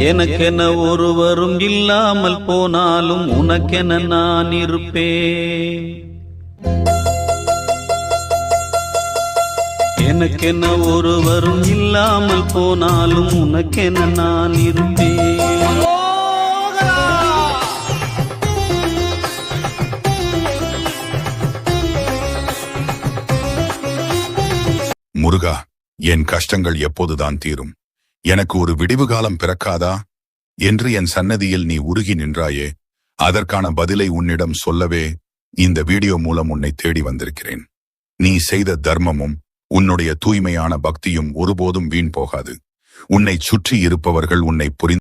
எனக்கென ஒருவரும் இல்லாமல் போனாலும் உனக்கென நான் இருப்பேன். எனக்கென ஒருவரும் இல்லாமல் போனாலும் உனக்கென நான் இருப்பேன். முருகா, என் கஷ்டங்கள் எப்போதுதான் தீரும்? எனக்கு ஒரு விடிவு காலம் பிறக்காதா என்று என் சன்னதியில் நீ உருகி நின்றாயே, அதற்கான பதிலை உன்னிடம் சொல்லவே இந்த வீடியோ மூலம் உன்னை தேடி வந்திருக்கிறேன். நீ செய்த தர்மமும் உன்னுடைய தூய்மையான பக்தியும் ஒருபோதும் வீண் போகாது. உன்னை சுற்றி இருப்பவர்கள் உன்னை புரிந்து